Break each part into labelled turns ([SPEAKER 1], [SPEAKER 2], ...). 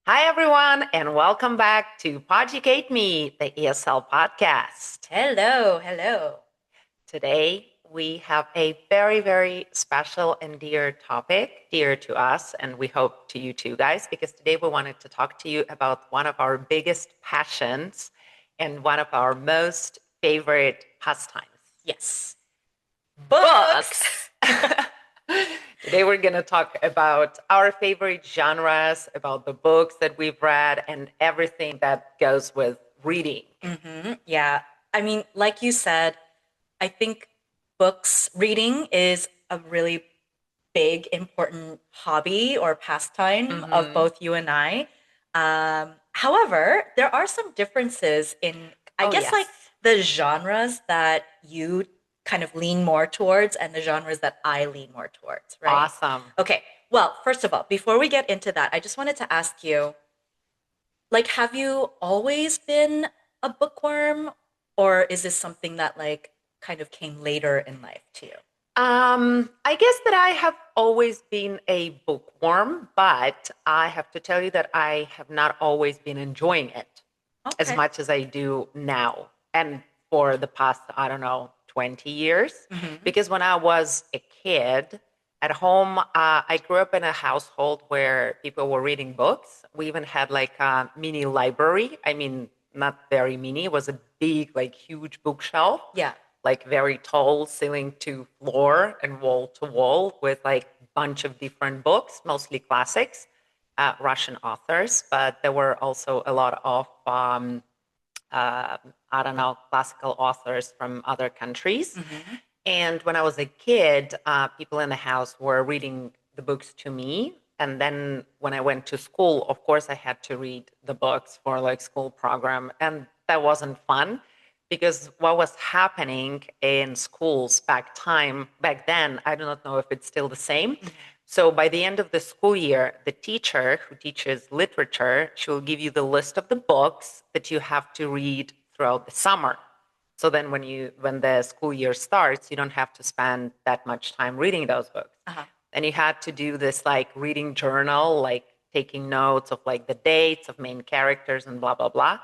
[SPEAKER 1] Hi, everyone, and welcome back to PoducateMe, the ESL podcast.
[SPEAKER 2] Hello, hello.
[SPEAKER 1] Today, we have a very, very special and dear topic, dear to us, and we hope to you too, guys, because today we wanted to talk to you about one of our biggest passions and one of our most favorite pastimes.
[SPEAKER 2] Yes.
[SPEAKER 1] Books. Today, we're going to talk about our favorite genres, about the books that we've read, and everything that goes with reading.
[SPEAKER 2] Yeah. I mean, like you said, I think reading is a really big, important hobby or pastime of
[SPEAKER 1] Mm-hmm.
[SPEAKER 2] both you and I. However, there are some differences in, I
[SPEAKER 1] Oh,
[SPEAKER 2] guess,
[SPEAKER 1] yes.
[SPEAKER 2] like the genres that you kind of lean more towards and the genres that I lean more towards, right?
[SPEAKER 1] Awesome.
[SPEAKER 2] Okay. Well, first of all, before we get into that, I just wanted to ask you, like, have you always been a bookworm, or is this something that like kind of came later in life to you?
[SPEAKER 1] I guess that I have always been a bookworm, but I have to tell you that I have not always been enjoying it as
[SPEAKER 2] Okay.
[SPEAKER 1] much as I do now. And for the past, I don't know, 20 years.
[SPEAKER 2] Hmm.
[SPEAKER 1] Because when I was a kid at home, I grew up in a household where people were reading books. We even had like a mini library. I mean, not very mini, it was a big, like huge bookshelf,
[SPEAKER 2] Yeah.
[SPEAKER 1] like very tall, ceiling to floor and wall to wall, with like bunch of different books, mostly classics, Russian authors, but there were also a lot of I don't know, classical authors from other countries.
[SPEAKER 2] Hmm.
[SPEAKER 1] And when I was a kid, people in the house were reading the books to me. And then when I went to school, of course, I had to read the books for like school program. And that wasn't fun because what was happening in schools back then, I do not know if it's still the same. So by the end of the school year, the teacher who teaches literature, she will give you the list of the books that you have to read throughout the summer. So then when the school year starts, you don't have to spend that much time reading those books.
[SPEAKER 2] Uh-huh.
[SPEAKER 1] And you had to do this like reading journal, like taking notes of like the dates of main characters and blah blah blah.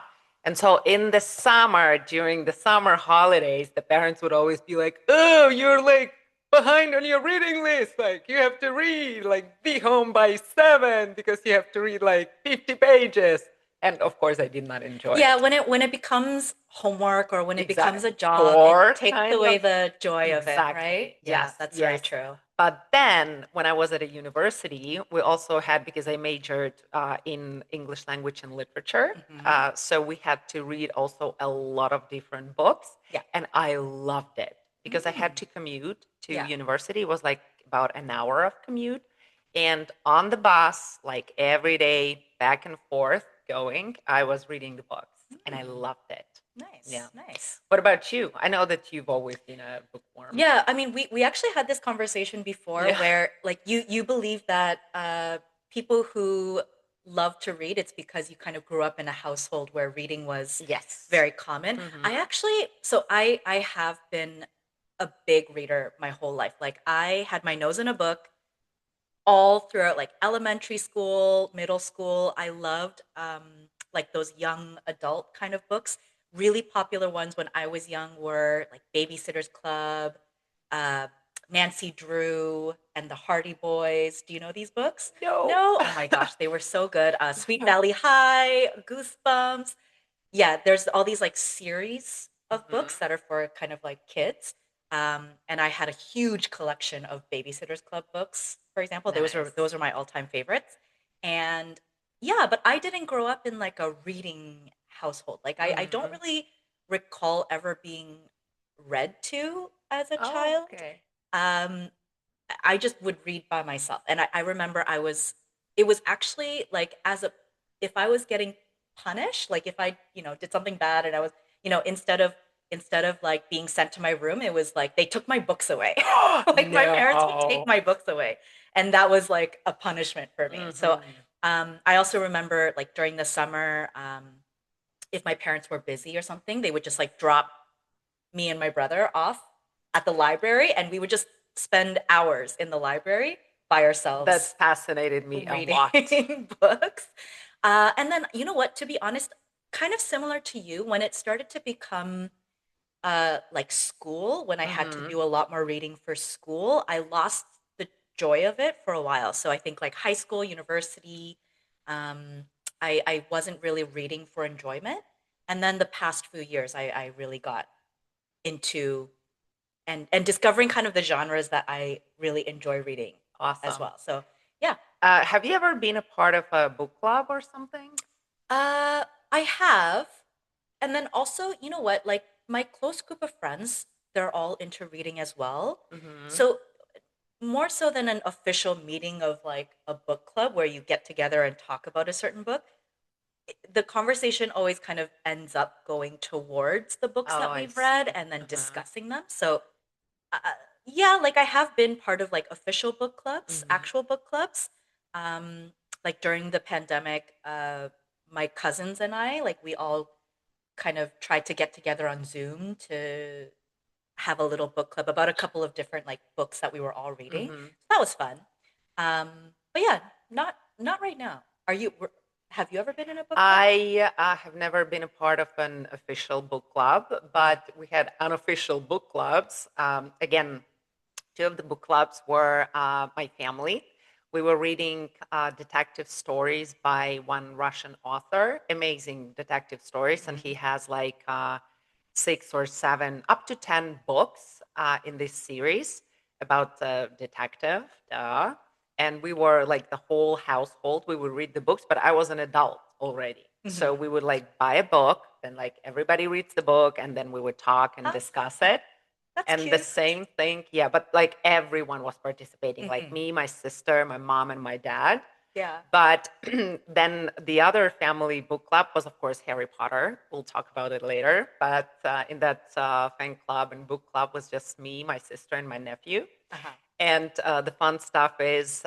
[SPEAKER 1] And so in the summer, during the summer holidays, the parents would always be like, "Oh, you're like behind on your reading list. Like you have to read, like be home by 7 because you have to read like 50 pages." And of course, I did not enjoy
[SPEAKER 2] Yeah,
[SPEAKER 1] it.
[SPEAKER 2] when it becomes homework or when it becomes
[SPEAKER 1] Exactly.
[SPEAKER 2] a job, it
[SPEAKER 1] Chore
[SPEAKER 2] takes
[SPEAKER 1] kind
[SPEAKER 2] away
[SPEAKER 1] of.
[SPEAKER 2] the joy of it,
[SPEAKER 1] Exactly.
[SPEAKER 2] right? Yeah,
[SPEAKER 1] Yes,
[SPEAKER 2] that's very
[SPEAKER 1] yes.
[SPEAKER 2] true.
[SPEAKER 1] But then when I was at a university, we also had, because I majored in English language and literature,
[SPEAKER 2] Hmm.
[SPEAKER 1] so we had to read also a lot of different books.
[SPEAKER 2] Yeah.
[SPEAKER 1] And I loved it because I had
[SPEAKER 2] Mm.
[SPEAKER 1] to commute to
[SPEAKER 2] Yeah.
[SPEAKER 1] university. It was like about an hour of commute. And on the bus, like every day, back and forth going, I was reading the books and I
[SPEAKER 2] Mm.
[SPEAKER 1] loved it. Yeah.
[SPEAKER 2] Nice, nice.
[SPEAKER 1] What about you? I know that you've always been a bookworm.
[SPEAKER 2] Yeah, I mean, we actually had this conversation before
[SPEAKER 1] Yeah.
[SPEAKER 2] where like you believe that people who love to read, it's because you kind of grew up in a household where reading was
[SPEAKER 1] Yes.
[SPEAKER 2] very common.
[SPEAKER 1] Hmm.
[SPEAKER 2] I actually, so I have been a big reader my whole life. Like I had my nose in a book all throughout like elementary school, middle school. I loved like those young adult kind of books. Really popular ones when I was young were like Babysitter's Club, uh, Nancy Drew, and the Hardy Boys. Do you know these books?
[SPEAKER 1] No.
[SPEAKER 2] No? Oh my gosh, they were so good. Sweet Valley High, Goosebumps. Yeah, there's all these like series of books
[SPEAKER 1] Hmm.
[SPEAKER 2] that are for kind of like kids. And I had a huge collection of Babysitter's Club books, for example.
[SPEAKER 1] Nice.
[SPEAKER 2] Those are my all-time favorites. And yeah, but I didn't grow up in like a reading household. Like I don't
[SPEAKER 1] Hmm.
[SPEAKER 2] really recall ever being read to as a
[SPEAKER 1] Oh,
[SPEAKER 2] child.
[SPEAKER 1] okay.
[SPEAKER 2] Um, I just would read by myself. And I remember it was actually like if I was getting punished, like if I, did something bad and I was, instead of like being sent to my room, it was like they took my books away. Like my parents would take
[SPEAKER 1] No.
[SPEAKER 2] my books away. And that was like a punishment for me. So
[SPEAKER 1] Hmm.
[SPEAKER 2] I also remember like during the summer, if my parents were busy or something, they would just like drop me and my brother off at the library and we would just spend hours in the library by
[SPEAKER 1] That
[SPEAKER 2] ourselves
[SPEAKER 1] fascinated me a lot.
[SPEAKER 2] reading books. And then, you know what, to be honest, kind of similar to you, when it started to become like school, when I had to
[SPEAKER 1] Mm-hmm.
[SPEAKER 2] do a lot more reading for school, I lost the joy of it for a while. So I think like high school, university, um, I wasn't really reading for enjoyment. And then the past few years, I really got into and discovering kind of the genres that I really enjoy reading as
[SPEAKER 1] Awesome.
[SPEAKER 2] well. So yeah,
[SPEAKER 1] Have you ever been a part of a book club or something?
[SPEAKER 2] uh, I have. And then also, you know what? Like my close group of friends, they're all into reading as well.
[SPEAKER 1] Mm-hmm.
[SPEAKER 2] So more so than an official meeting of like a book club where you get together and talk about a certain book, the conversation always kind of ends up going towards the books
[SPEAKER 1] Oh,
[SPEAKER 2] that
[SPEAKER 1] I
[SPEAKER 2] we've read
[SPEAKER 1] see.
[SPEAKER 2] and then
[SPEAKER 1] Uh-huh.
[SPEAKER 2] discussing them. So uh, yeah, like I have been part of like official book clubs,
[SPEAKER 1] Mm-hmm.
[SPEAKER 2] actual book clubs. Um, like during the pandemic, my cousins and I, like we all kind of tried to get together on Zoom to have a little book club about a couple of different like books that we were all reading.
[SPEAKER 1] Mm-hmm.
[SPEAKER 2] So that was fun. Um, but yeah, not right now. Are you? Have you ever been in a book club?
[SPEAKER 1] I have never been a part of an official book club,
[SPEAKER 2] Uh-huh.
[SPEAKER 1] but we had unofficial book clubs. Again, two of the book clubs were my family. We were reading detective stories by one Russian author, amazing detective stories, and he
[SPEAKER 2] Mhm.
[SPEAKER 1] has like six or seven, up to 10 books in this series about the detective. Duh. And we were like the whole household, we would read the books, but I was an adult already. So
[SPEAKER 2] Mhm.
[SPEAKER 1] we would like buy a book, then like everybody reads the book, and then we would talk and
[SPEAKER 2] Oh,
[SPEAKER 1] discuss it.
[SPEAKER 2] that's
[SPEAKER 1] And the
[SPEAKER 2] cute.
[SPEAKER 1] same thing, yeah, but like everyone was participating, like
[SPEAKER 2] Mhm.
[SPEAKER 1] me, my sister, my mom, and my dad.
[SPEAKER 2] Yeah.
[SPEAKER 1] But then the other family book club was, of course, Harry Potter. We'll talk about it later. But in that fan club and book club was just me, my sister, and my nephew.
[SPEAKER 2] Uh-huh.
[SPEAKER 1] And the fun stuff is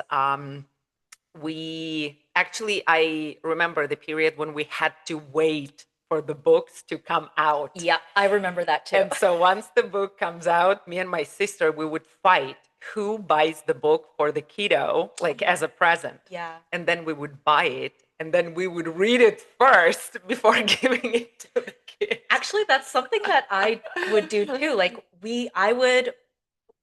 [SPEAKER 1] we actually, I remember the period when we had to wait for the books to come out.
[SPEAKER 2] Yeah, I remember that too.
[SPEAKER 1] And so once the book comes out, me and my sister, we would fight who buys the book for the kiddo, like
[SPEAKER 2] Yeah.
[SPEAKER 1] as a present.
[SPEAKER 2] Yeah.
[SPEAKER 1] And then we would buy it and then we would read it first before giving it to the kid.
[SPEAKER 2] Actually, that's something that I would do too. Like I would,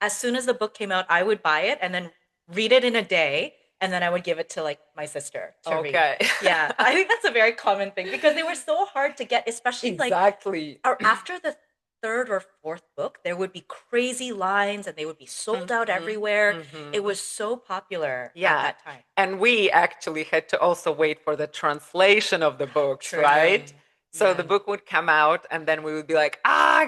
[SPEAKER 2] as soon as the book came out, I would buy it and then read it in a day, and then I would give it to like my sister to read.
[SPEAKER 1] Okay.
[SPEAKER 2] Yeah, I think that's a very common thing because they were so hard to get, especially like
[SPEAKER 1] Exactly.
[SPEAKER 2] or after the third or fourth book, there would be crazy lines and they would be sold out
[SPEAKER 1] Mhm,
[SPEAKER 2] everywhere. It
[SPEAKER 1] mhm.
[SPEAKER 2] was so popular at
[SPEAKER 1] Yeah.
[SPEAKER 2] that time.
[SPEAKER 1] And we actually had to also wait for the translation of the books,
[SPEAKER 2] True.
[SPEAKER 1] right? So the
[SPEAKER 2] Yeah.
[SPEAKER 1] book would come out, and then we would be like,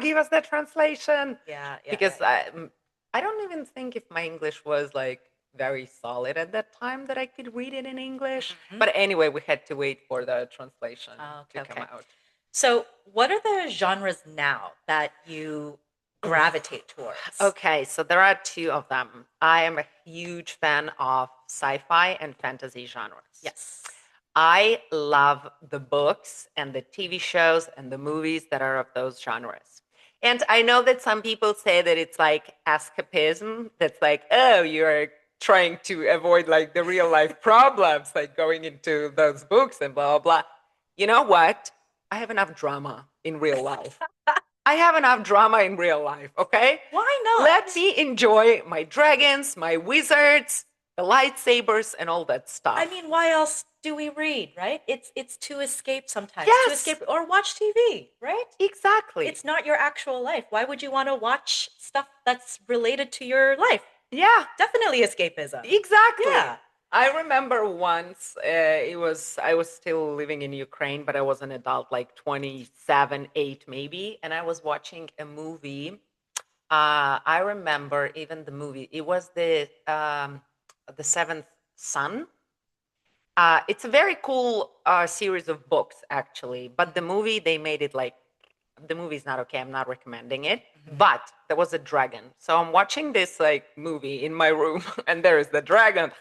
[SPEAKER 1] give us the translation.
[SPEAKER 2] Yeah, yeah, yeah,
[SPEAKER 1] Because
[SPEAKER 2] yeah.
[SPEAKER 1] I don't even think if my English was like very solid at that time that I could read it in English.
[SPEAKER 2] Mhm.
[SPEAKER 1] But anyway, we had to wait for the translation
[SPEAKER 2] Oh,
[SPEAKER 1] to
[SPEAKER 2] okay,
[SPEAKER 1] come
[SPEAKER 2] okay.
[SPEAKER 1] out.
[SPEAKER 2] So, what are the genres now that you
[SPEAKER 1] Oof.
[SPEAKER 2] gravitate towards?
[SPEAKER 1] Okay, so there are two of them. I am a huge fan of sci-fi and fantasy genres.
[SPEAKER 2] Yes.
[SPEAKER 1] I love the books and the TV shows and the movies that are of those genres. And I know that some people say that it's like escapism, that's like, oh, you're trying to avoid like the real life problems, like going into those books and blah, blah, blah. You know what? I have enough drama in real life. I have enough drama in real life, okay?
[SPEAKER 2] Why
[SPEAKER 1] Let
[SPEAKER 2] not?
[SPEAKER 1] me enjoy my dragons, my wizards, the lightsabers, and all that
[SPEAKER 2] I
[SPEAKER 1] stuff.
[SPEAKER 2] mean, why else do we read, right? It's to escape sometimes, to
[SPEAKER 1] Yes,
[SPEAKER 2] escape or watch TV, right?
[SPEAKER 1] exactly.
[SPEAKER 2] It's not your actual life. Why would you want to watch stuff that's related to your life?
[SPEAKER 1] Yeah,
[SPEAKER 2] Definitely escapism.
[SPEAKER 1] exactly.
[SPEAKER 2] Yeah.
[SPEAKER 1] I remember once it was I was still living in Ukraine, but I was an adult, like 27, 8 maybe, and I was watching a movie. I remember even the movie. It was the Seventh Son. It's a very cool series of books, actually. But the
[SPEAKER 2] Mhm,
[SPEAKER 1] movie, they made it like the movie's not okay. I'm not recommending it.
[SPEAKER 2] mhm.
[SPEAKER 1] But there was a dragon. So I'm watching this like movie in my room, and there is the dragon,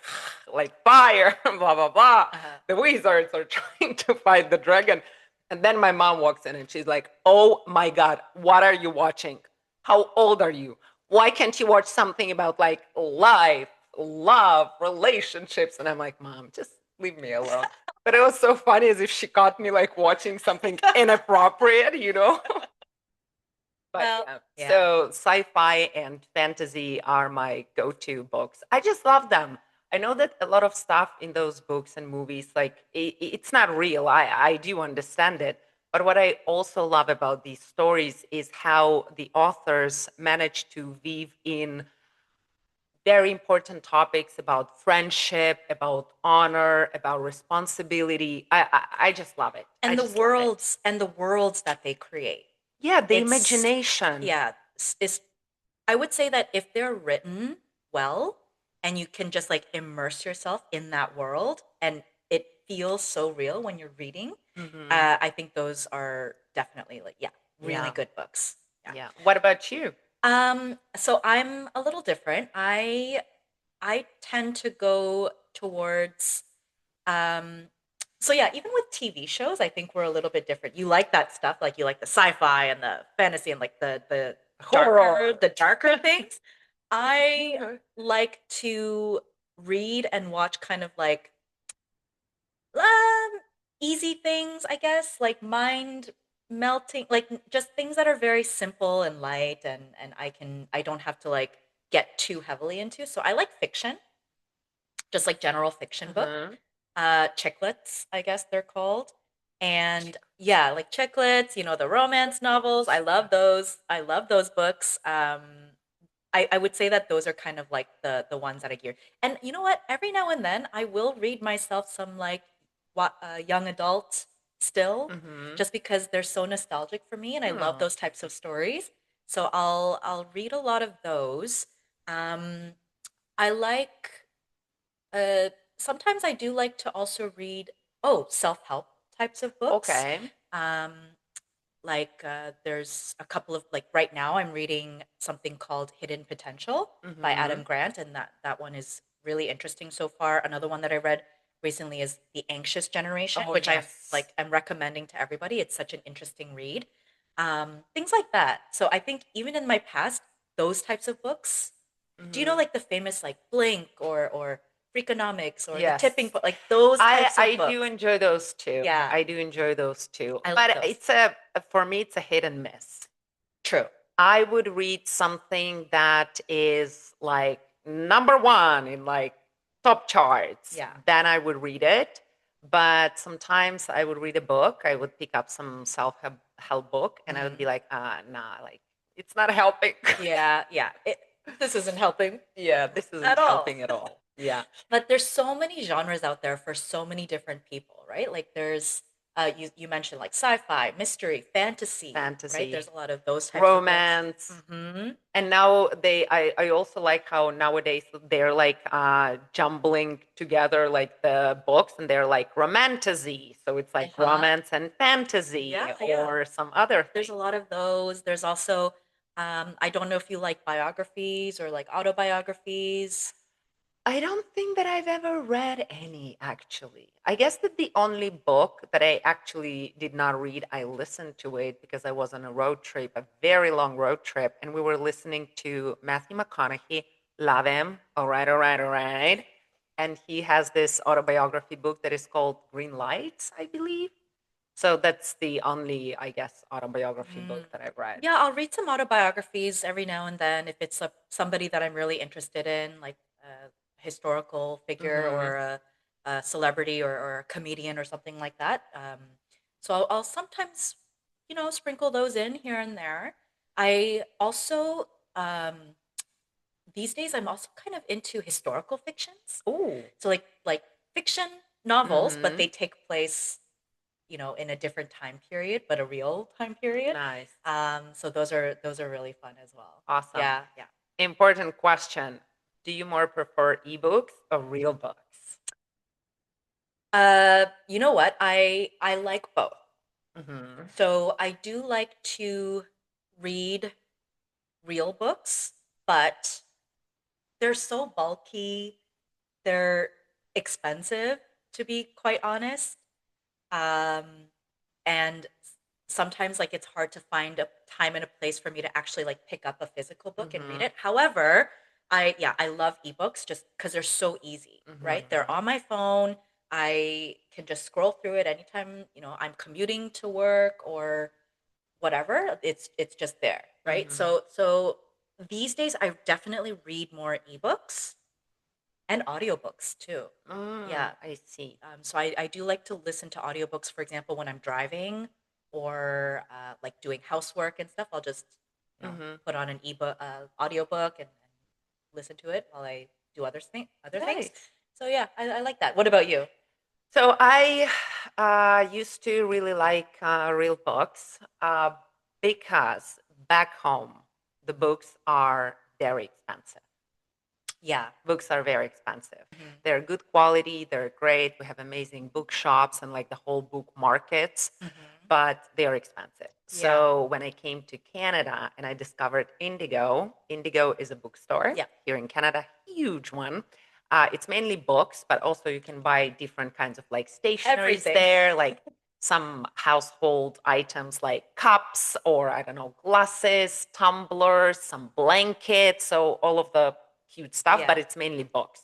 [SPEAKER 1] like fire, blah blah blah.
[SPEAKER 2] Uh-huh.
[SPEAKER 1] The wizards are trying to fight the dragon, and then my mom walks in and she's like, "Oh my god, what are you watching? How old are you? Why can't you watch something about like life, love, relationships?" And I'm like, "Mom, just Leave me alone. But it was so funny as if she caught me like watching something inappropriate, you know? But
[SPEAKER 2] Well,
[SPEAKER 1] yeah,
[SPEAKER 2] yeah.
[SPEAKER 1] so sci-fi and fantasy are my go-to books. I just love them. I know that a lot of stuff in those books and movies, like it's not real. I do understand it. But what I also love about these stories is how the authors manage to weave in very important topics about friendship, about honor, about responsibility. I just love it. I
[SPEAKER 2] And
[SPEAKER 1] just love it.
[SPEAKER 2] the worlds that they create.
[SPEAKER 1] Yeah, the
[SPEAKER 2] It's
[SPEAKER 1] imagination.
[SPEAKER 2] yeah, it's I would say that if they're written well and you can just like immerse yourself in that world and it feels so real when you're reading,
[SPEAKER 1] Hmm.
[SPEAKER 2] I think those are definitely like, yeah, really
[SPEAKER 1] Yeah.
[SPEAKER 2] good books. Yeah.
[SPEAKER 1] Yeah. What about you?
[SPEAKER 2] So I'm a little different. I tend to go towards um so yeah, even with TV shows, I think we're a little bit different. You like that stuff, like you like the sci-fi and the fantasy and like
[SPEAKER 1] Horror.
[SPEAKER 2] the darker things. I like to read and watch kind of like easy things, I guess, like mind melting, like just things that are very simple and light and I don't have to like get too heavily into. So I like fiction, just like general fiction book.
[SPEAKER 1] Uh-huh.
[SPEAKER 2] Chiclets, I guess they're called. And yeah, like chiclets, the romance novels. I love those. I love those books. I would say that those are kind of like the ones that I gear. And you know what? Every now and then I will read myself some like young adult still,
[SPEAKER 1] Mm-hmm.
[SPEAKER 2] just because they're so nostalgic for me, and I love
[SPEAKER 1] Oh.
[SPEAKER 2] those types of stories. So I'll read a lot of those. Um, I like sometimes I do like to also read self-help types of books.
[SPEAKER 1] Okay.
[SPEAKER 2] Um, there's a couple of like right now I'm reading something called Hidden Potential by
[SPEAKER 1] Mm-hmm.
[SPEAKER 2] Adam Grant, and that one is really interesting so far. Another one that I read recently is The Anxious Generation,
[SPEAKER 1] Oh,
[SPEAKER 2] which
[SPEAKER 1] yes.
[SPEAKER 2] I'm recommending to everybody. It's such an interesting read. Things like that. So I think even in my past, those types of books. Do you know
[SPEAKER 1] Mm-hmm.
[SPEAKER 2] like the famous like Blink or Freakonomics or The Tipping
[SPEAKER 1] Yes.
[SPEAKER 2] Point, like those types of
[SPEAKER 1] I do
[SPEAKER 2] books?
[SPEAKER 1] enjoy those too.
[SPEAKER 2] Yeah,
[SPEAKER 1] I do enjoy those too.
[SPEAKER 2] I like
[SPEAKER 1] But
[SPEAKER 2] those.
[SPEAKER 1] it's for me it's a hit and miss.
[SPEAKER 2] True.
[SPEAKER 1] I would read something that is like number one in like top charts,
[SPEAKER 2] Yeah.
[SPEAKER 1] then I would read it. But sometimes I would read a book. I would pick up some self-help book, and I would be
[SPEAKER 2] Mhm.
[SPEAKER 1] like, nah, like it's not helping.
[SPEAKER 2] Yeah, yeah. This isn't helping
[SPEAKER 1] Yeah, this isn't
[SPEAKER 2] at all.
[SPEAKER 1] helping at all. Yeah,
[SPEAKER 2] But there's so many genres out there for so many different people, right? Like there's you mentioned like sci-fi, mystery, fantasy, right?
[SPEAKER 1] fantasy,
[SPEAKER 2] There's a lot of those types of books.
[SPEAKER 1] romance.
[SPEAKER 2] Hmm.
[SPEAKER 1] And now I also like how nowadays they're like jumbling together like the books, and they're like romantasy. So it's like
[SPEAKER 2] Uh-huh.
[SPEAKER 1] romance and fantasy
[SPEAKER 2] Yeah, yeah.
[SPEAKER 1] or some other
[SPEAKER 2] There's a
[SPEAKER 1] thing.
[SPEAKER 2] lot of those. There's also I don't know if you like biographies or like autobiographies.
[SPEAKER 1] I don't think that I've ever read any actually. I guess that the only book that I actually did not read, I listened to it because I was on a road trip, a very long road trip, and we were listening to Matthew McConaughey. Love him. All right, all right, all right. And he has this autobiography book that is called Green Lights, I believe. So that's the only, I guess, autobiography
[SPEAKER 2] Mm.
[SPEAKER 1] book that I've read.
[SPEAKER 2] Yeah, I'll read some autobiographies every now and then if it's somebody that I'm really interested in, like a historical figure
[SPEAKER 1] Hmm.
[SPEAKER 2] or a celebrity or a comedian or something like that. So I'll sometimes, sprinkle those in here and there. I also, these days, I'm also kind of into historical fictions.
[SPEAKER 1] Oh.
[SPEAKER 2] So like fiction novels, but
[SPEAKER 1] Hmm.
[SPEAKER 2] they take place in a different time period, but a real time period.
[SPEAKER 1] Nice.
[SPEAKER 2] So those are really fun as well.
[SPEAKER 1] Awesome.
[SPEAKER 2] Yeah, yeah.
[SPEAKER 1] Important question. Do you more prefer ebooks or real books?
[SPEAKER 2] You know what? I like both.
[SPEAKER 1] Hmm.
[SPEAKER 2] So I do like to read real books, but they're so bulky. They're expensive, to be quite honest. Um, and sometimes like it's hard to find a time and a place for me to actually like pick up a physical book and read
[SPEAKER 1] Hmm.
[SPEAKER 2] it. However, I love ebooks just because they're so easy, right? They're
[SPEAKER 1] Hmm.
[SPEAKER 2] on my phone. I can just scroll through it anytime, I'm commuting to work or whatever. It's just there, right?
[SPEAKER 1] Mm-hmm.
[SPEAKER 2] So these days I definitely read more ebooks and audiobooks too. Yeah.
[SPEAKER 1] I see.
[SPEAKER 2] So I do like to listen to audiobooks, for example, when I'm driving or like doing housework and stuff. I'll just,
[SPEAKER 1] Mm-hmm.
[SPEAKER 2] put on an ebook, audiobook and listen to it while I do other things.
[SPEAKER 1] Nice.
[SPEAKER 2] So yeah, I like that. What about you?
[SPEAKER 1] So I used to really like real books because back home the books are very expensive.
[SPEAKER 2] Yeah.
[SPEAKER 1] Books are very expensive.
[SPEAKER 2] Hmm.
[SPEAKER 1] They're good quality, they're great. We have amazing bookshops and like the whole book markets,
[SPEAKER 2] Hmm.
[SPEAKER 1] but they're expensive.
[SPEAKER 2] Yeah.
[SPEAKER 1] So when I came to Canada and I discovered Indigo, Indigo is a bookstore
[SPEAKER 2] Yeah.
[SPEAKER 1] here in Canada, huge one. It's mainly books, but also you can buy different kinds of like stationaries
[SPEAKER 2] Everything.
[SPEAKER 1] there, like some household items like cups or I don't know, glasses, tumblers, some blankets. So all of the cute stuff, but
[SPEAKER 2] Yeah.
[SPEAKER 1] it's mainly books.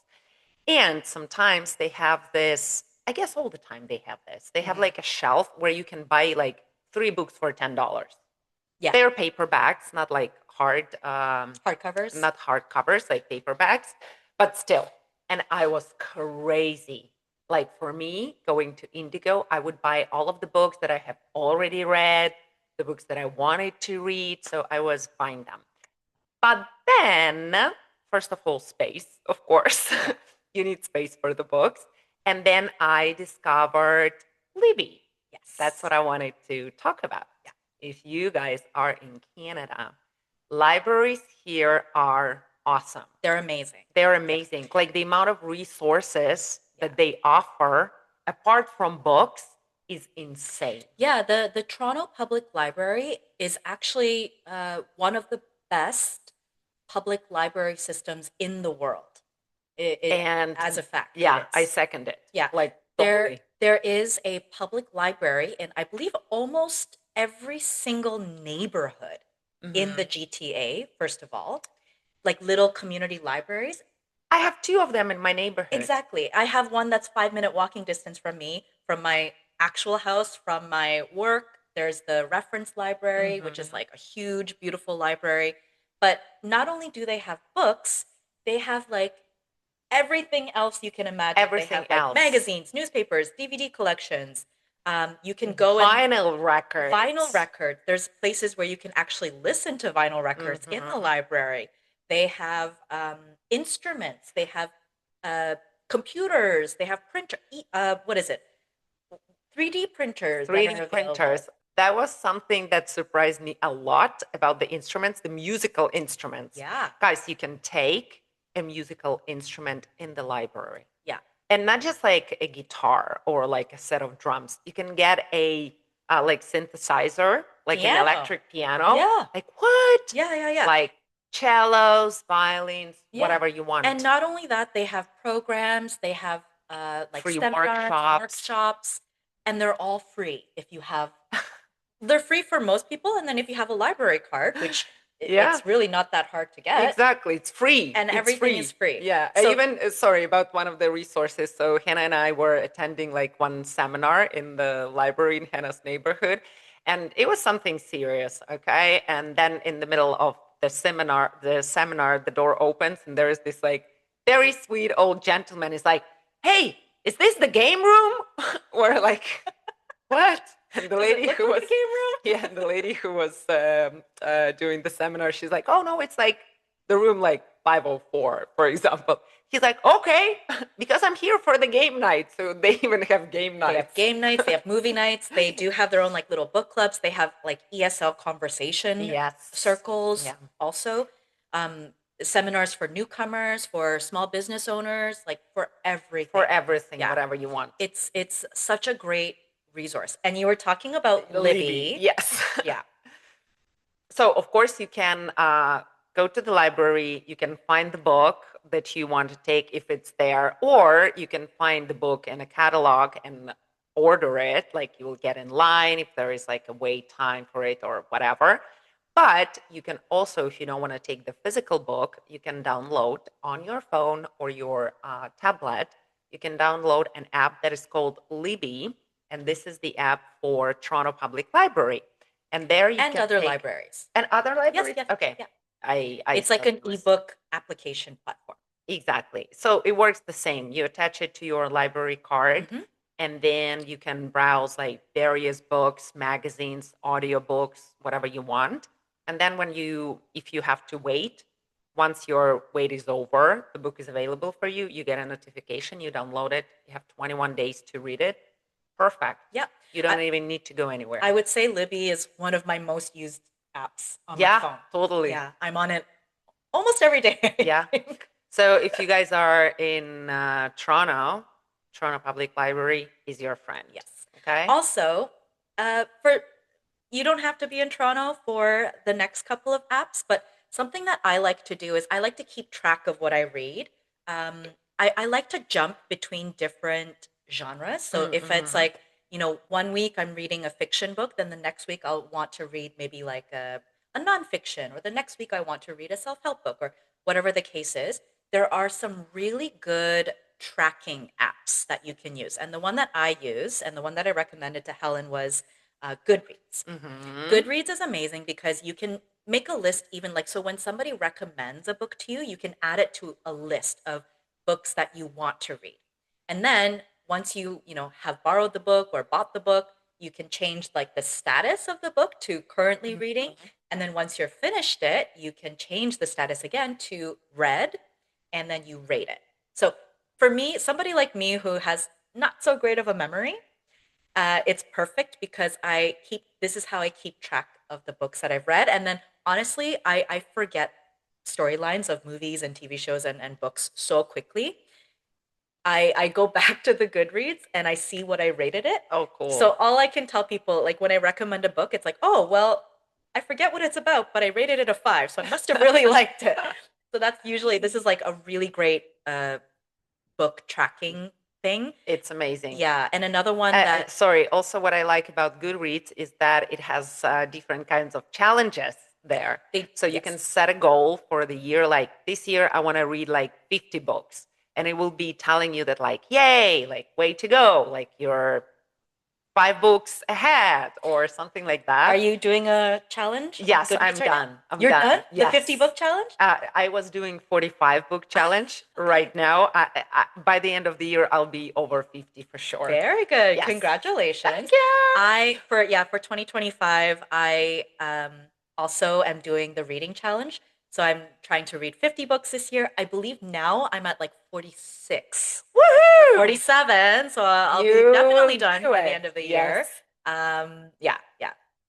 [SPEAKER 1] And sometimes they have this, I guess all the time they have this. They have
[SPEAKER 2] Hmm.
[SPEAKER 1] like a shelf where you can buy like 3 books for $10.
[SPEAKER 2] Yeah.
[SPEAKER 1] They're paperbacks, not like
[SPEAKER 2] Hardcovers.
[SPEAKER 1] not hard covers, like paperbacks, but still. And I was crazy. Like for me, going to Indigo, I would buy all of the books that I have already read, the books that I wanted to read. So I was buying them. But then, first of all, space, of course.
[SPEAKER 2] Yeah.
[SPEAKER 1] You need space for the books. And then I discovered Libby. That's what
[SPEAKER 2] Yes.
[SPEAKER 1] I wanted to talk about.
[SPEAKER 2] Yeah.
[SPEAKER 1] If you guys are in Canada, libraries here are awesome.
[SPEAKER 2] They're amazing.
[SPEAKER 1] They're
[SPEAKER 2] Yeah.
[SPEAKER 1] amazing. Like the amount of resources
[SPEAKER 2] Yeah.
[SPEAKER 1] that they offer, apart from books, is insane.
[SPEAKER 2] Yeah, the Toronto Public Library is actually one of the best public library systems in the world.
[SPEAKER 1] And
[SPEAKER 2] As a fact, it
[SPEAKER 1] yeah, I
[SPEAKER 2] is.
[SPEAKER 1] second it.
[SPEAKER 2] Yeah,
[SPEAKER 1] Like
[SPEAKER 2] there
[SPEAKER 1] totally.
[SPEAKER 2] there is a public library in, I believe, almost every single neighborhood in the
[SPEAKER 1] Mhm.
[SPEAKER 2] GTA, first of all, like little community libraries.
[SPEAKER 1] I have 2 of them in my neighborhood.
[SPEAKER 2] Exactly. I have one that's 5-minute walking distance from me, from my actual house, from my work. There's the reference library, which is
[SPEAKER 1] Mhm.
[SPEAKER 2] like a huge, beautiful library. But not only do they have books, they have like everything else you can imagine. They
[SPEAKER 1] Everything
[SPEAKER 2] have like
[SPEAKER 1] else.
[SPEAKER 2] magazines, newspapers, DVD collections. You can go and
[SPEAKER 1] Vinyl
[SPEAKER 2] vinyl
[SPEAKER 1] records.
[SPEAKER 2] records. There's places where you can actually listen to vinyl records in the
[SPEAKER 1] Mhm.
[SPEAKER 2] library. They have instruments. They have uh, computers. They have printer. What is it? 3D printers that are
[SPEAKER 1] 3D
[SPEAKER 2] available.
[SPEAKER 1] printers. That was something that surprised me a lot about the instruments, the musical instruments.
[SPEAKER 2] Yeah,
[SPEAKER 1] Guys, you can take a musical instrument in the library.
[SPEAKER 2] yeah.
[SPEAKER 1] And not just like a guitar or like a set of drums. You can get a like synthesizer, like an
[SPEAKER 2] Piano.
[SPEAKER 1] electric piano.
[SPEAKER 2] Yeah,
[SPEAKER 1] Like what?
[SPEAKER 2] yeah, yeah, yeah.
[SPEAKER 1] Like cellos, violins,
[SPEAKER 2] Yeah.
[SPEAKER 1] whatever you
[SPEAKER 2] And
[SPEAKER 1] want.
[SPEAKER 2] not only that, they have programs, they have like
[SPEAKER 1] Free
[SPEAKER 2] seminars,
[SPEAKER 1] workshops.
[SPEAKER 2] workshops, and they're all free if you have, they're free for most people. And then if you have a library card, which
[SPEAKER 1] Yeah,
[SPEAKER 2] it's really not that hard to get,
[SPEAKER 1] exactly. It's free.
[SPEAKER 2] and
[SPEAKER 1] It's
[SPEAKER 2] everything is
[SPEAKER 1] free.
[SPEAKER 2] free.
[SPEAKER 1] Yeah. I
[SPEAKER 2] So,
[SPEAKER 1] even sorry about one of the resources. So Hannah and I were attending like one seminar in the library in Hannah's neighborhood, and it was something serious. Okay. And then in the middle of the seminar, the door opens and there is this like very sweet old gentleman. Is like, "Hey, is this the game room?" We're like, what? And the
[SPEAKER 2] does it
[SPEAKER 1] lady
[SPEAKER 2] look
[SPEAKER 1] who
[SPEAKER 2] like a
[SPEAKER 1] was,
[SPEAKER 2] game room?
[SPEAKER 1] yeah, and the lady who was doing the seminar, she's like, oh no, it's like the room like 504, for example. He's like, okay, because I'm here for the game night. So they even have game
[SPEAKER 2] They have
[SPEAKER 1] nights.
[SPEAKER 2] game nights, they have movie nights, they do have their own like little book clubs. They have like ESL conversation
[SPEAKER 1] Yes.
[SPEAKER 2] circles
[SPEAKER 1] Yeah.
[SPEAKER 2] also. Um, Seminars for newcomers, for small business owners, like for
[SPEAKER 1] For
[SPEAKER 2] everything.
[SPEAKER 1] everything,
[SPEAKER 2] Yeah.
[SPEAKER 1] whatever you want.
[SPEAKER 2] It's such a great resource. And you were talking about
[SPEAKER 1] Libby,
[SPEAKER 2] Libby.
[SPEAKER 1] yes.
[SPEAKER 2] Yeah.
[SPEAKER 1] So of course you can go to the library, you can find the book that you want to take if it's there, or you can find the book in a catalog and order it. Like you will get in line if there is like a wait time for it or whatever. But you can also, if you don't want to take the physical book, you can download on your phone or your tablet. you can download an app that is called Libby, and this is the app for Toronto Public Library. And there you
[SPEAKER 2] And
[SPEAKER 1] can
[SPEAKER 2] other
[SPEAKER 1] take
[SPEAKER 2] libraries.
[SPEAKER 1] and other
[SPEAKER 2] Yes,
[SPEAKER 1] libraries.
[SPEAKER 2] yes,
[SPEAKER 1] Okay,
[SPEAKER 2] yeah.
[SPEAKER 1] I
[SPEAKER 2] It's like
[SPEAKER 1] said
[SPEAKER 2] an
[SPEAKER 1] yours.
[SPEAKER 2] ebook application platform.
[SPEAKER 1] Exactly. So it works the same. You attach it to your library card,
[SPEAKER 2] Mm-hmm.
[SPEAKER 1] and then you can browse like various books, magazines, audiobooks, whatever you want. And then if you have to wait, once your wait is over, the book is available for you, you get a notification, you download it, you have 21 days to read it. Perfect.
[SPEAKER 2] Yeah.
[SPEAKER 1] You
[SPEAKER 2] I,
[SPEAKER 1] don't even need to go anywhere.
[SPEAKER 2] I would say Libby is one of my most used apps on my
[SPEAKER 1] Yeah,
[SPEAKER 2] phone.
[SPEAKER 1] totally.
[SPEAKER 2] Yeah, I'm on it almost every day.
[SPEAKER 1] Yeah. So if you guys are in Toronto, Toronto Public Library is your friend.
[SPEAKER 2] Yes.
[SPEAKER 1] Okay.
[SPEAKER 2] Also, for you don't have to be in Toronto for the next couple of apps, but something that I like to do is I like to keep track of what I read. Um, I like to jump between different genres. So if it's
[SPEAKER 1] Mm-hmm.
[SPEAKER 2] like, one week I'm reading a fiction book, then the next week I'll want to read maybe like a nonfiction, or the next week I want to read a self-help book, or whatever the case is. There are some really good tracking apps that you can use. And the one that I use and the one that I recommended to Helen was Goodreads.
[SPEAKER 1] Mm-hmm.
[SPEAKER 2] Goodreads is amazing because you can make a list, even like, so when somebody recommends a book to you, you can add it to a list of books that you want to read. And then once have borrowed the book or bought the book, you can change like the status of the book to currently reading. And then once you're finished it, you can change the status again to read, and then you rate it. So for me, somebody like me who has not so great of a memory, it's perfect because this is how I keep track of the books that I've read. And then honestly, I forget storylines of movies and TV shows and books so quickly. I go back to the Goodreads and I see what I rated it.
[SPEAKER 1] Oh, cool.
[SPEAKER 2] So all I can tell people, like when I recommend a book, it's like, oh, well, I forget what it's about, but I rated it a 5. So I must have really liked it. So this is like a really great book tracking thing.
[SPEAKER 1] It's amazing.
[SPEAKER 2] Yeah. And another one that,
[SPEAKER 1] sorry. Also, what I like about Goodreads is that it has different kinds of challenges there. So you can set a goal for the year. Like this year, I want to read like 50 books, and it will be telling you that like, yay, like way to go, like you're 5 books ahead or something like that.
[SPEAKER 2] Are you doing a challenge?
[SPEAKER 1] Yes, I'm done.
[SPEAKER 2] You're done?
[SPEAKER 1] Yes.
[SPEAKER 2] The 50 book challenge?
[SPEAKER 1] I was doing 45 book challenge right now. By the end of the year, I'll be over 50 for sure.
[SPEAKER 2] Very good.
[SPEAKER 1] Yes.
[SPEAKER 2] Congratulations.
[SPEAKER 1] Thank you.
[SPEAKER 2] For 2025, I also am doing the reading challenge. So I'm trying to read 50 books this year. I believe now I'm at like 46.
[SPEAKER 1] Woohoo!
[SPEAKER 2] 47. So I'll be definitely done by the end of the year. Yeah.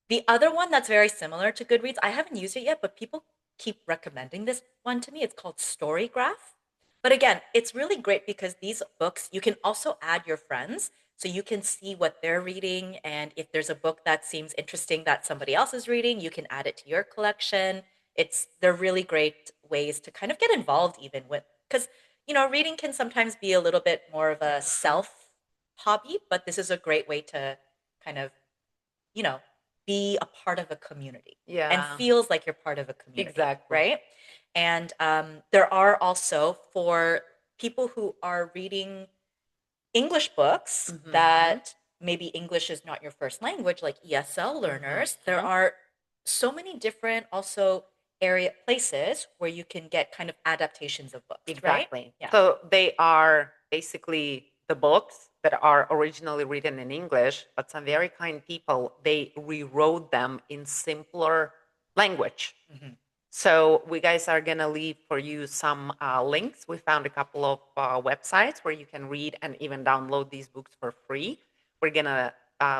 [SPEAKER 2] The other one that's very similar to Goodreads, I haven't used it yet, but people keep recommending this one to me. It's called Storygraph. But again, it's really great because these books, you can also add your friends. So you can see what they're reading. And if there's a book that seems interesting that somebody else is reading, you can add it to your collection. They're really great ways to kind of get involved even with, because, reading can sometimes be a little bit more of a self hobby, but this is a great way to kind of, you know, be a part of a community.
[SPEAKER 1] Yeah.
[SPEAKER 2] And feels like you're part of a community.
[SPEAKER 1] Exactly.
[SPEAKER 2] Right? And there are also, for people who are reading English books that maybe English is not your first language, like ESL learners, there are so many different also places where you can get kind of adaptations of books.
[SPEAKER 1] Exactly.
[SPEAKER 2] Right? Yeah.
[SPEAKER 1] So they are basically the books that are originally written in English, but some very kind people, they rewrote them in simpler language. So we guys are going to leave for you some links. We found a couple of websites where you can read and even download these books for free. We're going to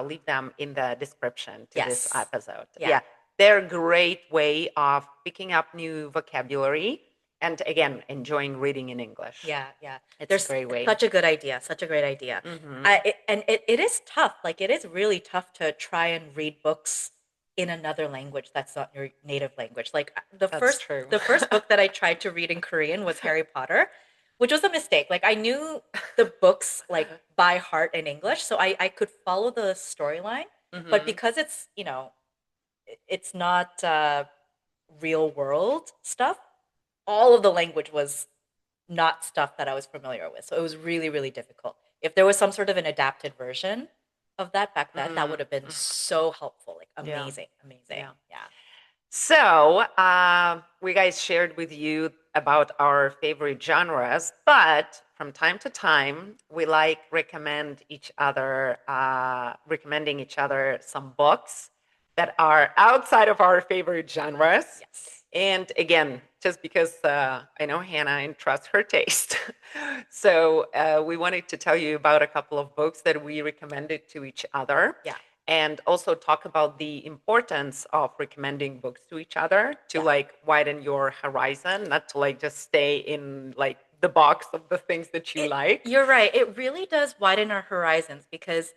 [SPEAKER 1] leave them in the description to this episode. Yeah. They're a great way of picking up new vocabulary and, again, enjoying reading in English.
[SPEAKER 2] Yeah.
[SPEAKER 1] It's a great way.
[SPEAKER 2] Such a good idea. Such a great idea. It is tough. Like, it is really tough to try and read books in another language that's not your native language. Like the first book that I tried to read in Korean was Harry Potter, which was a mistake. Like, I knew the books like by heart in English, so I could follow the storyline. But because it's not real world stuff, all of the language was not stuff that I was familiar with. So it was really, really difficult. If there was some sort of an adapted version of that back then, that would have been
[SPEAKER 1] Mm.
[SPEAKER 2] so helpful. Like
[SPEAKER 1] Yeah.
[SPEAKER 2] amazing, amazing.
[SPEAKER 1] Yeah.
[SPEAKER 2] Yeah.
[SPEAKER 1] So, we guys shared with you about our favorite genres, but from time to time, we like recommending each other some books that are outside of our favorite genres.
[SPEAKER 2] Yes.
[SPEAKER 1] And again, just because I know Hannah and trust her taste. So, we wanted to tell you about a couple of books that we recommended to each other
[SPEAKER 2] Yeah.
[SPEAKER 1] and also talk about the importance of recommending books to each other to
[SPEAKER 2] Yeah.
[SPEAKER 1] like widen your horizon, not to like just stay in like the box of the things that you like.
[SPEAKER 2] You're right. It really does widen our horizons because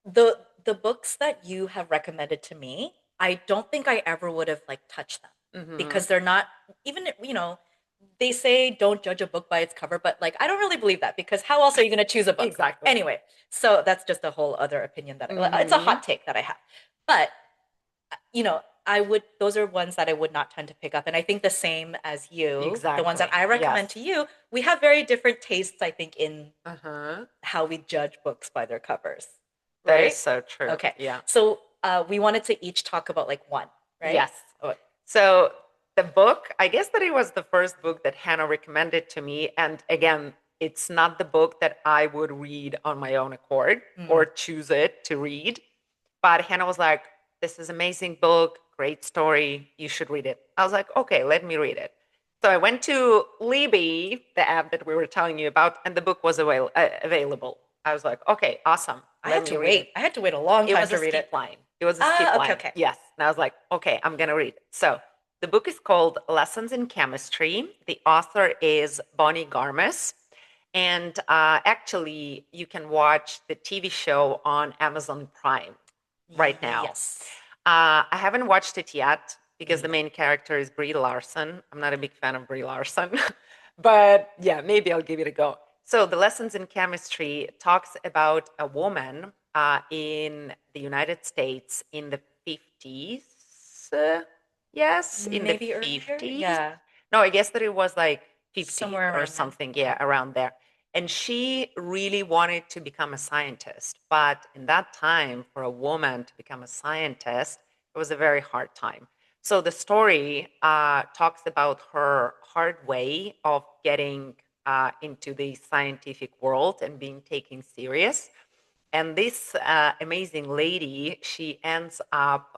[SPEAKER 2] the books that you have recommended to me, I don't think I ever would have like touched them
[SPEAKER 1] Hmm.
[SPEAKER 2] because they're not even, they say don't judge a book by its cover, but like I don't really believe that because how else are you going to choose a book?
[SPEAKER 1] Exactly.
[SPEAKER 2] Anyway, so that's just a whole other opinion it's a
[SPEAKER 1] Hmm.
[SPEAKER 2] hot take that I have. But I would those are ones that I would not tend to pick up. And I think the same as you, the ones that
[SPEAKER 1] Exactly.
[SPEAKER 2] I recommend
[SPEAKER 1] Yes.
[SPEAKER 2] to you, we have very different tastes, I think, in
[SPEAKER 1] Uh-huh.
[SPEAKER 2] how we judge books by their covers,
[SPEAKER 1] That is
[SPEAKER 2] right?
[SPEAKER 1] so true.
[SPEAKER 2] Okay.
[SPEAKER 1] Yeah.
[SPEAKER 2] So we wanted to each talk about like one, right?
[SPEAKER 1] Yes. So the book, I guess that it was the first book that Hannah recommended to me. And again, it's not the book that I would read on my own accord or
[SPEAKER 2] Mm.
[SPEAKER 1] choose it to read. But Hannah was like, this is an amazing book, great story. You should read it. I was like, okay, let me read it. So I went to Libby, the app that we were telling you about, and the book was available. I was like, okay, awesome.
[SPEAKER 2] I
[SPEAKER 1] Let
[SPEAKER 2] had
[SPEAKER 1] me
[SPEAKER 2] to
[SPEAKER 1] read it.
[SPEAKER 2] wait. I had to wait a long
[SPEAKER 1] It
[SPEAKER 2] time
[SPEAKER 1] was a
[SPEAKER 2] to read
[SPEAKER 1] steep
[SPEAKER 2] it.
[SPEAKER 1] line. It was a steep
[SPEAKER 2] Ah, okay,
[SPEAKER 1] line.
[SPEAKER 2] okay.
[SPEAKER 1] Yes. And I was like, okay, I'm going to read it. So the book is called Lessons in Chemistry. The author is Bonnie Garmis. And actually, you can watch the TV show on Amazon Prime right now.
[SPEAKER 2] Yes.
[SPEAKER 1] I haven't watched it yet
[SPEAKER 2] Me
[SPEAKER 1] because the
[SPEAKER 2] neither.
[SPEAKER 1] main character is Brie Larson. I'm not a big fan of Brie Larson, but yeah, maybe I'll give it a go. So, the Lessons in Chemistry talks about a woman in the United States in the 50s. Yes, in the
[SPEAKER 2] Maybe earlier?
[SPEAKER 1] 50s.
[SPEAKER 2] Yeah.
[SPEAKER 1] No, I guess that it was like 50s
[SPEAKER 2] Somewhere
[SPEAKER 1] or
[SPEAKER 2] around then.
[SPEAKER 1] something.
[SPEAKER 2] Okay.
[SPEAKER 1] Yeah, around there. And she really wanted to become a scientist. But in that time, for a woman to become a scientist, it was a very hard time. So the story talks about her hard way of getting into the scientific world and being taken serious. And this amazing lady, she ends up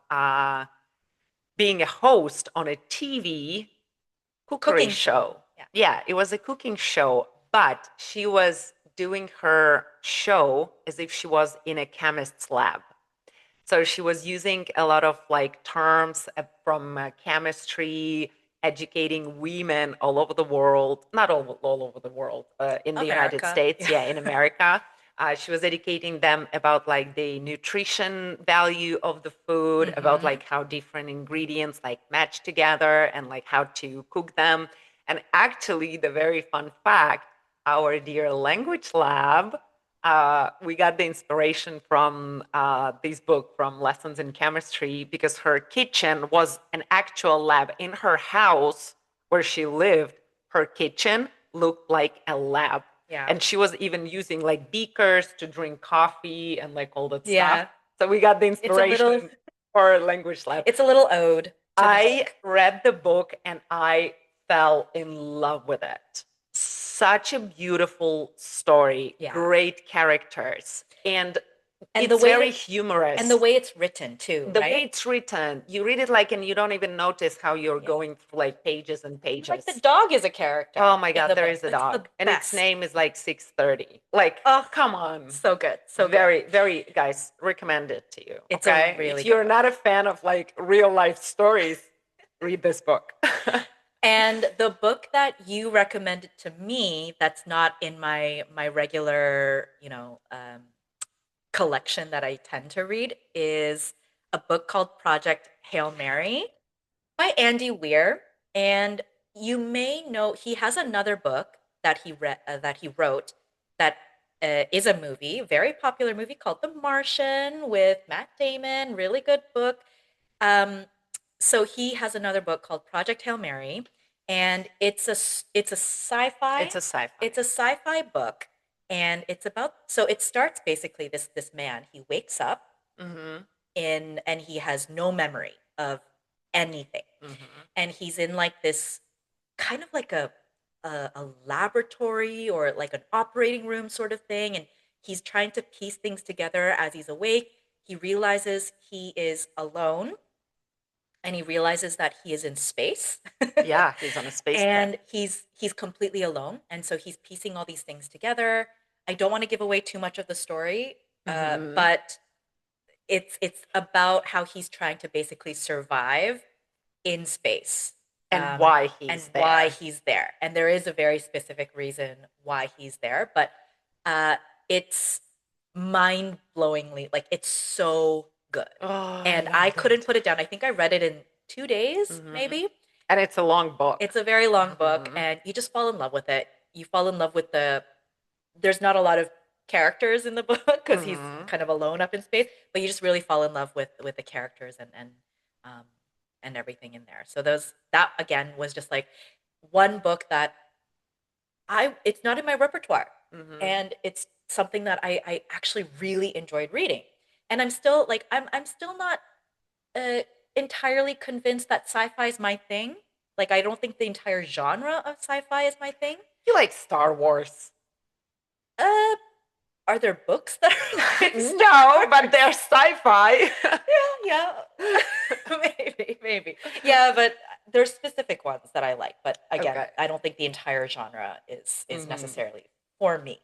[SPEAKER 1] being a host on a TV cookery
[SPEAKER 2] Cooking show.
[SPEAKER 1] show.
[SPEAKER 2] Yeah.
[SPEAKER 1] Yeah, it was a cooking show, but she was doing her show as if she was in a chemist's lab. So she was using a lot of like terms from chemistry, educating women all over the world, not all over the world, in the United
[SPEAKER 2] America.
[SPEAKER 1] States,
[SPEAKER 2] Yeah.
[SPEAKER 1] yeah, in America. She was educating them about like the nutrition value of the food, about
[SPEAKER 2] Mm-hmm.
[SPEAKER 1] like how different ingredients like match together and like how to cook them. And actually, the very fun fact, our dear language lab, we got the inspiration from this book from Lessons in Chemistry because her kitchen was an actual lab in her house where she lived. Her kitchen looked like a lab.
[SPEAKER 2] Yeah.
[SPEAKER 1] And she was even using like beakers to drink coffee and like all that stuff.
[SPEAKER 2] Yeah.
[SPEAKER 1] So we got the
[SPEAKER 2] It's a little
[SPEAKER 1] inspiration for our language lab.
[SPEAKER 2] it's a little ode to the
[SPEAKER 1] I
[SPEAKER 2] book.
[SPEAKER 1] read the book and I fell in love with it. Such a beautiful story,
[SPEAKER 2] Yeah.
[SPEAKER 1] great characters, and
[SPEAKER 2] And
[SPEAKER 1] it's very humorous.
[SPEAKER 2] the way it's written too,
[SPEAKER 1] The way
[SPEAKER 2] right?
[SPEAKER 1] it's written, you read it like, and you don't even notice how you're
[SPEAKER 2] Yeah.
[SPEAKER 1] going through like pages and
[SPEAKER 2] Like the
[SPEAKER 1] pages.
[SPEAKER 2] dog is a character
[SPEAKER 1] Oh my
[SPEAKER 2] in
[SPEAKER 1] God,
[SPEAKER 2] the
[SPEAKER 1] there
[SPEAKER 2] book.
[SPEAKER 1] is a
[SPEAKER 2] It's the
[SPEAKER 1] dog, and its
[SPEAKER 2] best.
[SPEAKER 1] name is like 630. Like,
[SPEAKER 2] Oh,
[SPEAKER 1] come on.
[SPEAKER 2] so good. So good.
[SPEAKER 1] Very, very, guys, recommend it to you.
[SPEAKER 2] It's a
[SPEAKER 1] Okay.
[SPEAKER 2] really
[SPEAKER 1] If
[SPEAKER 2] good
[SPEAKER 1] you're
[SPEAKER 2] book.
[SPEAKER 1] not a fan of like real life stories, read this book.
[SPEAKER 2] And the book that you recommended to me that's not in my regular, collection that I tend to read is a book called Project Hail Mary by Andy Weir. And you may know he has another book that he wrote that is a movie, very popular movie called The Martian with Matt Damon. Really good book. Um, so he has another book called Project Hail Mary, and it's a sci-fi.
[SPEAKER 1] It's a sci-fi.
[SPEAKER 2] It's a sci-fi book, and it's about, so it starts basically, this man, he wakes up
[SPEAKER 1] Mm-hmm.
[SPEAKER 2] in, and he has no memory of anything,
[SPEAKER 1] Mm-hmm.
[SPEAKER 2] and he's in like this kind of like a laboratory or like an operating room sort of thing, and he's trying to piece things together as he's awake. He realizes he is alone, and he realizes that he is in space.
[SPEAKER 1] Yeah, he's on a space trip.
[SPEAKER 2] And he's completely alone, and so he's piecing all these things together. I don't want to give away too much of the story,
[SPEAKER 1] Mm-hmm.
[SPEAKER 2] but it's about how he's trying to basically survive in space,
[SPEAKER 1] And why
[SPEAKER 2] and
[SPEAKER 1] he's
[SPEAKER 2] why
[SPEAKER 1] there.
[SPEAKER 2] he's there. And there is a very specific reason why he's there, but uh, it's mind-blowingly, like, it's so good.
[SPEAKER 1] Oh, I
[SPEAKER 2] And I
[SPEAKER 1] love
[SPEAKER 2] couldn't
[SPEAKER 1] it.
[SPEAKER 2] put it down. I think I read it in 2 days,
[SPEAKER 1] Mm-hmm.
[SPEAKER 2] maybe.
[SPEAKER 1] And it's a long book.
[SPEAKER 2] It's a very long book,
[SPEAKER 1] Mm-hmm.
[SPEAKER 2] and you just fall in love with it. You fall in love with there's not a lot of characters in the book because he's
[SPEAKER 1] Mm-hmm.
[SPEAKER 2] kind of alone up in space, but you just really fall in love with the characters um and everything in there. So those that again was just like one book that I it's not in my repertoire,
[SPEAKER 1] Mm-hmm.
[SPEAKER 2] and it's something that I actually really enjoyed reading. And I'm still like I'm still not uh, entirely convinced that sci-fi is my thing. Like, I don't think the entire genre of sci-fi is my thing.
[SPEAKER 1] You like Star Wars?
[SPEAKER 2] Uh, are there books that are like
[SPEAKER 1] No,
[SPEAKER 2] Star
[SPEAKER 1] but
[SPEAKER 2] Wars?
[SPEAKER 1] they're sci-fi.
[SPEAKER 2] Yeah, maybe. Yeah, but there's specific ones that I like. But again,
[SPEAKER 1] Okay.
[SPEAKER 2] I don't think the entire genre is
[SPEAKER 1] Mm-hmm.
[SPEAKER 2] necessarily for me.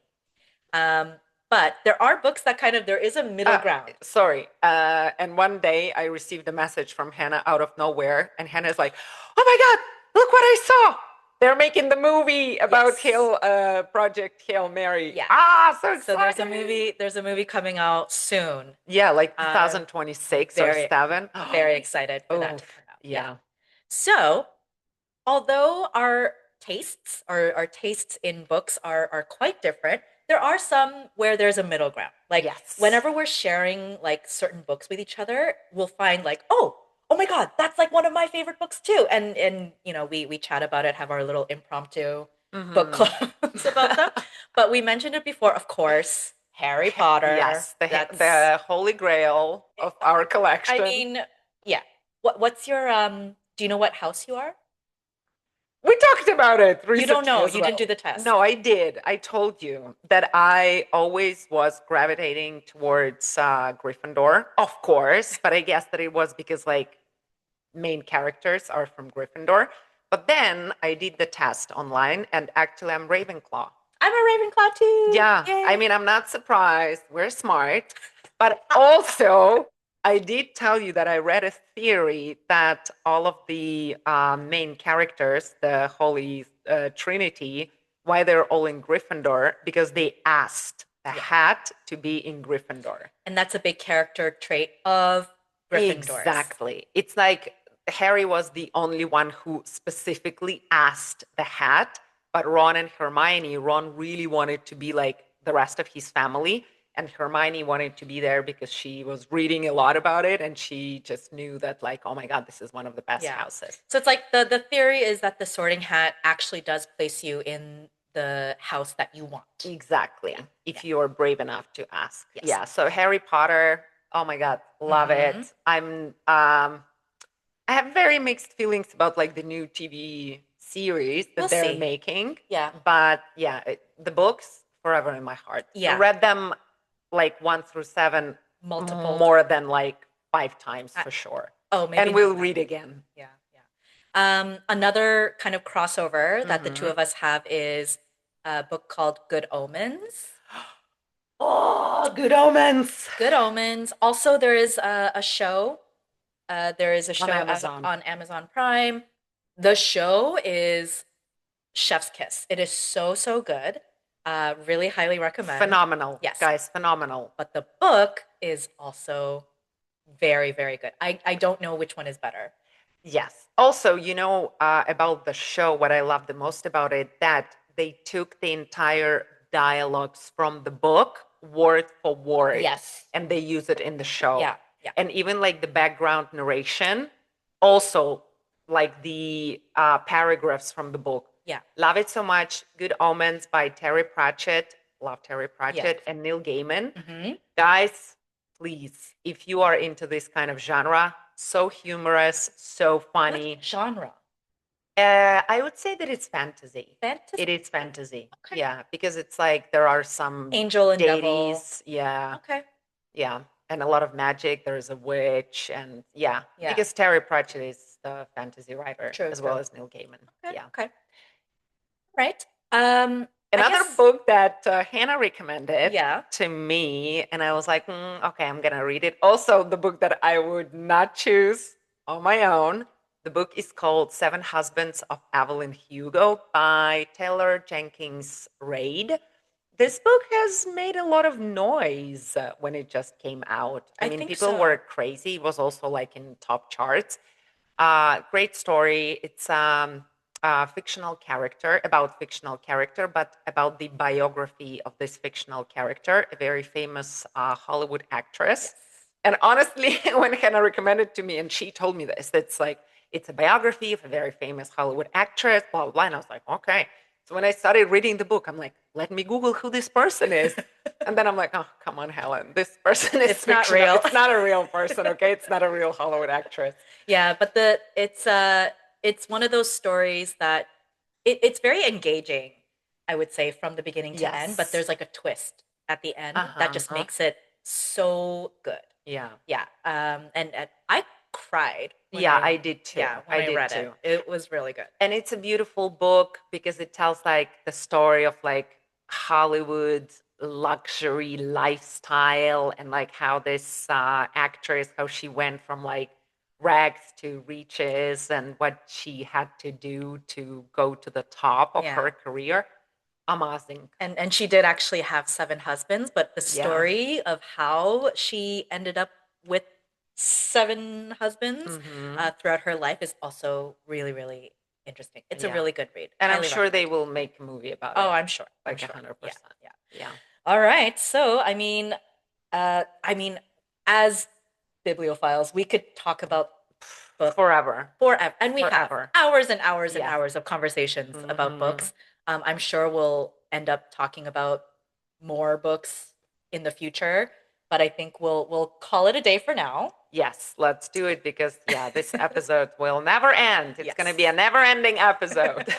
[SPEAKER 2] Um, but there are books that kind of, there is a middle
[SPEAKER 1] Uh,
[SPEAKER 2] ground.
[SPEAKER 1] sorry. And one day I received a message from Hannah out of nowhere, and Hannah's like, "Oh my God, look what I saw! They're making the movie about
[SPEAKER 2] Yes.
[SPEAKER 1] Project Hail Mary.
[SPEAKER 2] Yeah.
[SPEAKER 1] Ah, so
[SPEAKER 2] So
[SPEAKER 1] excited!
[SPEAKER 2] there's a movie coming out soon.
[SPEAKER 1] Yeah, like
[SPEAKER 2] I'm
[SPEAKER 1] 2026 or
[SPEAKER 2] very,
[SPEAKER 1] seven.
[SPEAKER 2] very excited for that
[SPEAKER 1] Oh,
[SPEAKER 2] to come out. Yeah.
[SPEAKER 1] yeah.
[SPEAKER 2] So, although our tastes in books are quite different, there are some where there's a middle ground. Like,
[SPEAKER 1] Yes.
[SPEAKER 2] whenever we're sharing like certain books with each other, we'll find like, oh my God, that's like one of my favorite books too. And we chat about it, have our little impromptu book
[SPEAKER 1] Mm-hmm.
[SPEAKER 2] clubs about them. But we mentioned it before, of course, Harry Potter.
[SPEAKER 1] Yes,
[SPEAKER 2] That's,
[SPEAKER 1] the holy grail of our
[SPEAKER 2] I
[SPEAKER 1] collection.
[SPEAKER 2] mean, yeah. What's your do you know what house you are?
[SPEAKER 1] We talked about it
[SPEAKER 2] You don't
[SPEAKER 1] recently
[SPEAKER 2] know.
[SPEAKER 1] as
[SPEAKER 2] You didn't
[SPEAKER 1] well.
[SPEAKER 2] do the
[SPEAKER 1] No,
[SPEAKER 2] test.
[SPEAKER 1] I did. I told you that I always was gravitating towards Gryffindor, of course, but I guess that it was because like main characters are from Gryffindor. But then I did the test online, and actually I'm Ravenclaw.
[SPEAKER 2] I'm a Ravenclaw too.
[SPEAKER 1] Yeah, I
[SPEAKER 2] Yay.
[SPEAKER 1] mean, I'm not surprised. We're smart. But also, I did tell you that I read a theory that all of the main characters, the Holy Trinity, why they're all in Gryffindor, because they asked the
[SPEAKER 2] Yeah.
[SPEAKER 1] hat to be in Gryffindor.
[SPEAKER 2] And that's a big character trait of Gryffindors.
[SPEAKER 1] Exactly. It's like Harry was the only one who specifically asked the hat, but Ron and Hermione, Ron really wanted to be like the rest of his family, and Hermione wanted to be there because she was reading a lot about it, and she just knew that like, oh my God, this is one of the best
[SPEAKER 2] Yeah.
[SPEAKER 1] houses.
[SPEAKER 2] So it's like the theory is that the Sorting Hat actually does place you in the house that you want.
[SPEAKER 1] Exactly.
[SPEAKER 2] Yeah.
[SPEAKER 1] If
[SPEAKER 2] Yeah.
[SPEAKER 1] you are brave enough to ask.
[SPEAKER 2] Yes.
[SPEAKER 1] Yeah. So Harry Potter, oh my God, love
[SPEAKER 2] Mhm.
[SPEAKER 1] it. I have very mixed feelings about like the new TV series that
[SPEAKER 2] We'll
[SPEAKER 1] they're
[SPEAKER 2] see.
[SPEAKER 1] making.
[SPEAKER 2] Yeah.
[SPEAKER 1] But yeah, the books forever in my heart.
[SPEAKER 2] Yeah.
[SPEAKER 1] Read them like 1 through 7
[SPEAKER 2] Multiple
[SPEAKER 1] more than like 5 times
[SPEAKER 2] I,
[SPEAKER 1] for sure.
[SPEAKER 2] oh, maybe
[SPEAKER 1] And
[SPEAKER 2] not
[SPEAKER 1] we'll
[SPEAKER 2] that.
[SPEAKER 1] read again.
[SPEAKER 2] Yeah. Yeah. Another kind of crossover that the two
[SPEAKER 1] Mm-hmm.
[SPEAKER 2] of us have is a book called Good Omens.
[SPEAKER 1] Oh, Good Omens
[SPEAKER 2] Good Omens. Also, there is a show. There is a
[SPEAKER 1] on
[SPEAKER 2] show
[SPEAKER 1] Amazon.
[SPEAKER 2] on Amazon Prime. The show is Chef's Kiss. It is so, so good. Really highly recommend.
[SPEAKER 1] Phenomenal,
[SPEAKER 2] Yes.
[SPEAKER 1] guys, phenomenal.
[SPEAKER 2] But the book is also very, very good. I don't know which one is better.
[SPEAKER 1] Yes. Also, about the show, what I love the most about it, that they took the entire dialogues from the book word for word.
[SPEAKER 2] Yes.
[SPEAKER 1] And they use it in the show.
[SPEAKER 2] Yeah. Yeah.
[SPEAKER 1] And even like the background narration, also like the paragraphs from the book.
[SPEAKER 2] Yeah.
[SPEAKER 1] Love it so much. Good Omens by Terry Pratchett. Love Terry
[SPEAKER 2] Yeah.
[SPEAKER 1] Pratchett and Neil Gaiman.
[SPEAKER 2] Mm-hmm.
[SPEAKER 1] Guys, please, if you are into this kind of genre, so humorous, so funny.
[SPEAKER 2] What genre?
[SPEAKER 1] I would say that it's fantasy.
[SPEAKER 2] Fantasy.
[SPEAKER 1] It is fantasy.
[SPEAKER 2] Okay.
[SPEAKER 1] Yeah, because it's like there are some
[SPEAKER 2] Angel and devil.
[SPEAKER 1] deities. Yeah.
[SPEAKER 2] Okay.
[SPEAKER 1] Yeah. And a lot of magic. There's a witch. And yeah,
[SPEAKER 2] Yeah.
[SPEAKER 1] because Terry Pratchett is the fantasy writer
[SPEAKER 2] True,
[SPEAKER 1] as
[SPEAKER 2] true.
[SPEAKER 1] well as Neil Gaiman.
[SPEAKER 2] Okay.
[SPEAKER 1] Yeah.
[SPEAKER 2] Okay. Right.
[SPEAKER 1] Another book that Hannah recommended
[SPEAKER 2] Yeah.
[SPEAKER 1] to me, and I was like, okay, I'm going to read it. Also, the book that I would not choose on my own. The book is called Seven Husbands of Evelyn Hugo by Taylor Jenkins Reid. This book has made a lot of noise when it just came out. I mean,
[SPEAKER 2] think
[SPEAKER 1] people
[SPEAKER 2] so.
[SPEAKER 1] were crazy. It was also like in top charts. Great story. It's fictional character, about fictional character, but about the biography of this fictional character, a very famous Hollywood actress.
[SPEAKER 2] Yes.
[SPEAKER 1] And honestly, when Hannah recommended to me and she told me this, it's like, it's a biography of a very famous Hollywood actress, blah, blah, blah. And I was like, okay. So when I started reading the book, I'm like, let me Google who this person is. And then I'm like, oh, come on, Helen. This person is
[SPEAKER 2] It's not
[SPEAKER 1] fictional.
[SPEAKER 2] real.
[SPEAKER 1] It's not a real person, okay? It's not a real Hollywood actress.
[SPEAKER 2] Yeah, but it's one of those stories that it's very engaging, I would say, from the beginning to end, but
[SPEAKER 1] Yes.
[SPEAKER 2] there's like a twist at the end that
[SPEAKER 1] Uh-huh.
[SPEAKER 2] just makes it so good.
[SPEAKER 1] Yeah.
[SPEAKER 2] Yeah. And I cried when
[SPEAKER 1] Yeah, I did too.
[SPEAKER 2] yeah, when I
[SPEAKER 1] did
[SPEAKER 2] read
[SPEAKER 1] too.
[SPEAKER 2] it. It was really good.
[SPEAKER 1] And it's a beautiful book because it tells like the story of like Hollywood luxury lifestyle and like how this actress, how she went from like rags to riches and what she had to do to go to the top of
[SPEAKER 2] Yeah.
[SPEAKER 1] her career. Amazing.
[SPEAKER 2] And she did actually have seven husbands, but the
[SPEAKER 1] Yeah.
[SPEAKER 2] story of how she ended up with seven husbands throughout her life is also really, really interesting. It's a
[SPEAKER 1] Yeah.
[SPEAKER 2] really good read.
[SPEAKER 1] And I'm
[SPEAKER 2] Highly
[SPEAKER 1] sure they
[SPEAKER 2] recommend.
[SPEAKER 1] will make a movie about it.
[SPEAKER 2] Oh, I'm sure. I'm
[SPEAKER 1] Like
[SPEAKER 2] sure.
[SPEAKER 1] 100%.
[SPEAKER 2] Yeah.
[SPEAKER 1] Yeah.
[SPEAKER 2] All right. So, I mean, as bibliophiles, we could talk about books
[SPEAKER 1] Forever.
[SPEAKER 2] forever, and we
[SPEAKER 1] Forever.
[SPEAKER 2] have hours and hours and
[SPEAKER 1] Yes.
[SPEAKER 2] hours of conversations about books. I'm sure we'll end up talking about more books in the future, but I think we'll call it a day for now.
[SPEAKER 1] Yes, let's do it because yeah, this episode will never end. It's
[SPEAKER 2] Yes.
[SPEAKER 1] going to be a never-ending episode.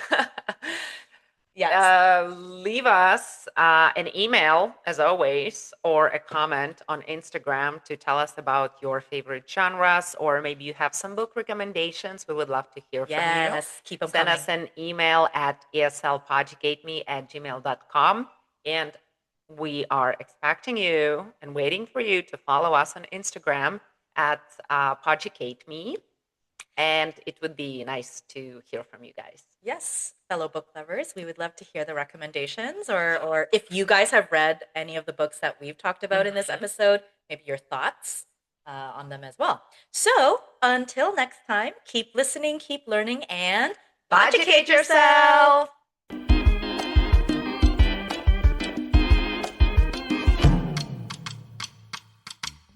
[SPEAKER 2] Yes.
[SPEAKER 1] Leave us an email, as always, or a comment on Instagram to tell us about your favorite genres, or maybe you have some book recommendations. We would love to hear from you.
[SPEAKER 2] Yes, keep them
[SPEAKER 1] Send
[SPEAKER 2] coming.
[SPEAKER 1] us an email at eslpoducateme@gmail.com. And we are expecting you and waiting for you to follow us on Instagram at PoducateMe. And it would be nice to hear from you guys.
[SPEAKER 2] Yes, fellow book lovers, we would love to hear the recommendations, or if you guys have read any of the books that we've talked about in this episode, maybe your thoughts on them as well. So until next time, keep listening, keep learning, and
[SPEAKER 1] Educate yourself.